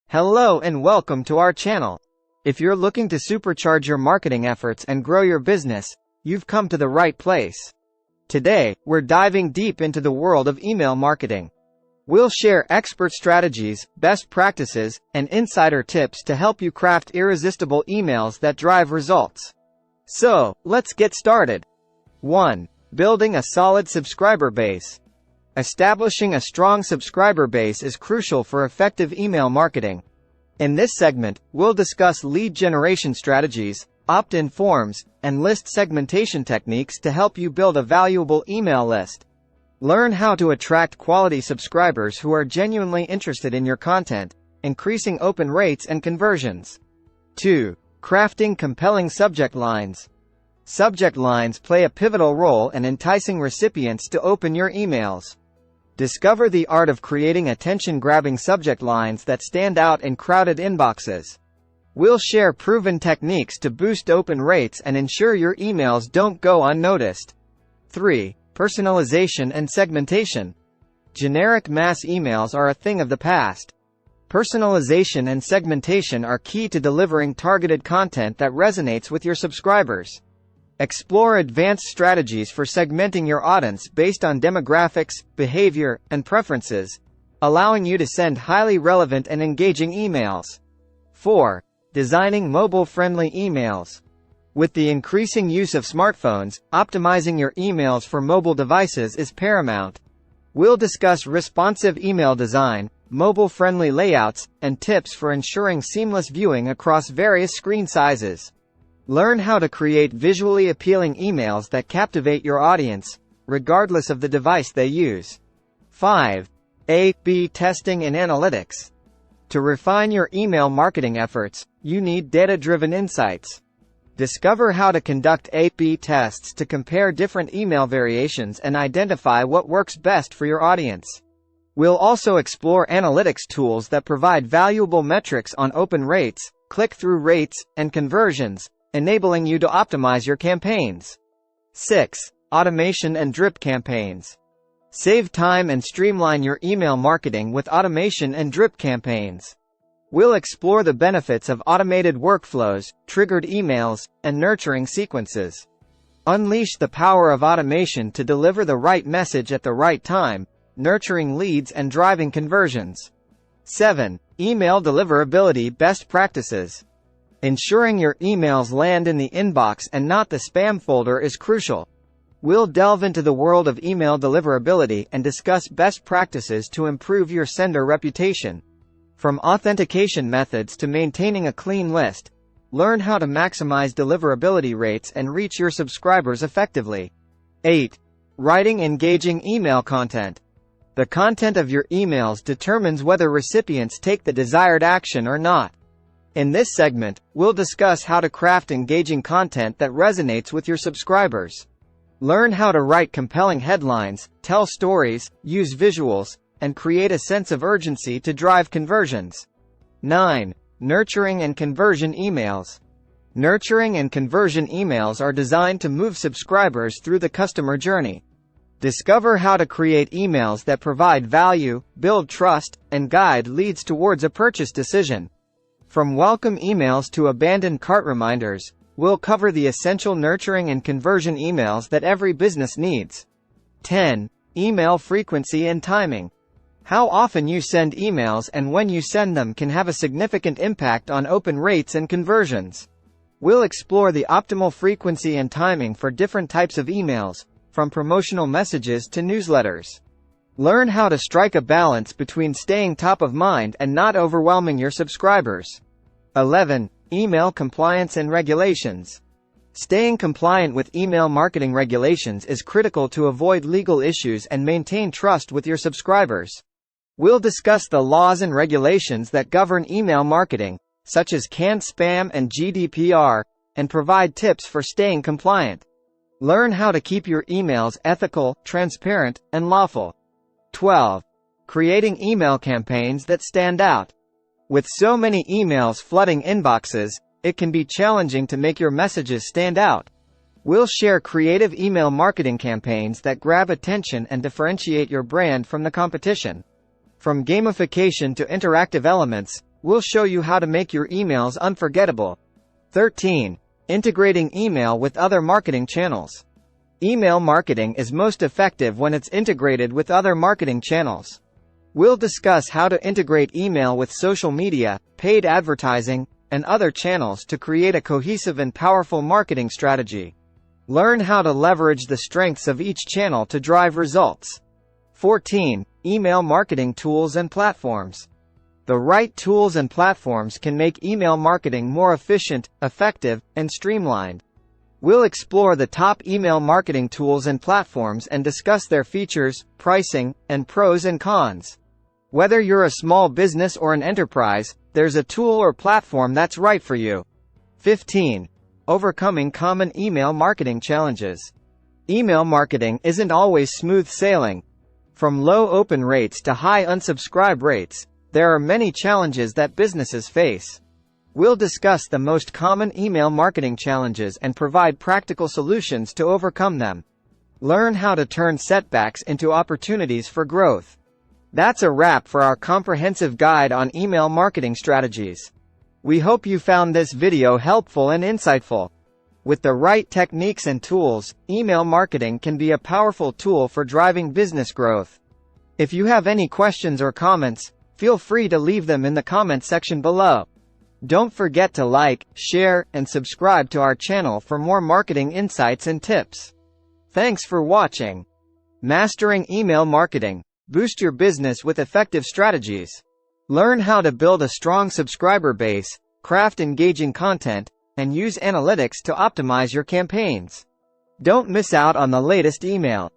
Hello and welcome to our channel. If you're looking to supercharge your marketing efforts and grow your business, you've come to the right place. Today, we're diving deep into the world of email marketing. We'll share expert strategies, best practices, and insider tips to help you craft irresistible emails that drive results. So, let's get started. 1. Building a solid subscriber base. Establishing a strong subscriber base is crucial for effective email marketing. In this segment, we'll discuss lead generation strategies, opt-in forms, and list segmentation techniques to help you build a valuable email list. Learn how to attract quality subscribers who are genuinely interested in your content, increasing open rates and conversions. 2. Crafting compelling subject lines. Subject lines play a pivotal role in enticing recipients to open your emails. Discover the art of creating attention-grabbing subject lines that stand out in crowded inboxes. We'll share proven techniques to boost open rates and ensure your emails don't go unnoticed. 3. Personalization and segmentation. Generic mass emails are a thing of the past. Personalization and segmentation are key to delivering targeted content that resonates with your subscribers. Explore advanced strategies for segmenting your audience based on demographics, behavior, and preferences, allowing you to send highly relevant and engaging emails. 4. Designing mobile-friendly emails. With the increasing use of smartphones, optimizing your emails for mobile devices is paramount. We'll discuss responsive email design, mobile-friendly layouts, and tips for ensuring seamless viewing across various screen sizes. Learn how to create visually appealing emails that captivate your audience, regardless of the device they use. 5. A/B testing and analytics. To refine your email marketing efforts, you need data-driven insights. Discover how to conduct A/B tests to compare different email variations and identify what works best for your audience. We'll also explore analytics tools that provide valuable metrics on open rates, click-through rates, and conversions, enabling you to optimize your campaigns. 6. Automation and drip campaigns. Save time and streamline your email marketing with automation and drip campaigns. We'll explore the benefits of automated workflows, triggered emails, and nurturing sequences. Unleash the power of automation to deliver the right message at the right time, nurturing leads and driving conversions. 7. Email deliverability best practices. Ensuring your emails land in the inbox and not the spam folder is crucial. We'll delve into the world of email deliverability and discuss best practices to improve your sender reputation. From authentication methods to maintaining a clean list, learn how to maximize deliverability rates and reach your subscribers effectively. 8. Writing engaging email content. The content of your emails determines whether recipients take the desired action or not. In this segment, we'll discuss how to craft engaging content that resonates with your subscribers. Learn how to write compelling headlines, tell stories, use visuals, and create a sense of urgency to drive conversions. 9. Nurturing and conversion emails. Nurturing and conversion emails are designed to move subscribers through the customer journey. Discover how to create emails that provide value, build trust, and guide leads towards a purchase decision. From welcome emails to abandoned cart reminders, we'll cover the essential nurturing and conversion emails that every business needs. 10. Email frequency and timing. How often you send emails and when you send them can have a significant impact on open rates and conversions. We'll explore the optimal frequency and timing for different types of emails, from promotional messages to newsletters. Learn how to strike a balance between staying top of mind and not overwhelming your subscribers. 11. Email compliance and regulations. Staying compliant with email marketing regulations is critical to avoid legal issues and maintain trust with your subscribers. We'll discuss the laws and regulations that govern email marketing, such as canned spam and GDPR, and provide tips for staying compliant. Learn how to keep your emails ethical, transparent, and lawful. 12. Creating email campaigns that stand out. With so many emails flooding inboxes, it can be challenging to make your messages stand out. We'll share creative email marketing campaigns that grab attention and differentiate your brand from the competition. From gamification to interactive elements, We'll show you how to make your emails unforgettable. 13. Integrating email with other marketing channels. Email marketing is most effective when it's integrated with other marketing channels. We'll discuss how to integrate email with social media, paid advertising, and other channels to create a cohesive and powerful marketing strategy. Learn how to leverage the strengths of each channel to drive results. 14. Email marketing tools and platforms. The right tools and platforms can make email marketing more efficient, effective, and streamlined. We'll explore the top email marketing tools and platforms and discuss their features, pricing, and pros and cons. Whether you're a small business or an enterprise, there's a tool or platform that's right for you. 15. Overcoming common email marketing challenges. Email marketing isn't always smooth sailing. From low open rates to high unsubscribe rates, there are many challenges that businesses face. We'll discuss the most common email marketing challenges and provide practical solutions to overcome them. Learn how to turn setbacks into opportunities for growth. That's a wrap for our comprehensive guide on email marketing strategies. We hope you found this video helpful and insightful. With the right techniques and tools, email marketing can be a powerful tool for driving business growth. If you have any questions or comments, feel free to leave them in the comment section below. Don't forget to like, share, and subscribe to our channel for more marketing insights and tips. Thanks for watching. Mastering email marketing. Boost your business with effective strategies. Learn how to build a strong subscriber base, craft engaging content, and use analytics to optimize your campaigns. Don't miss out on the latest email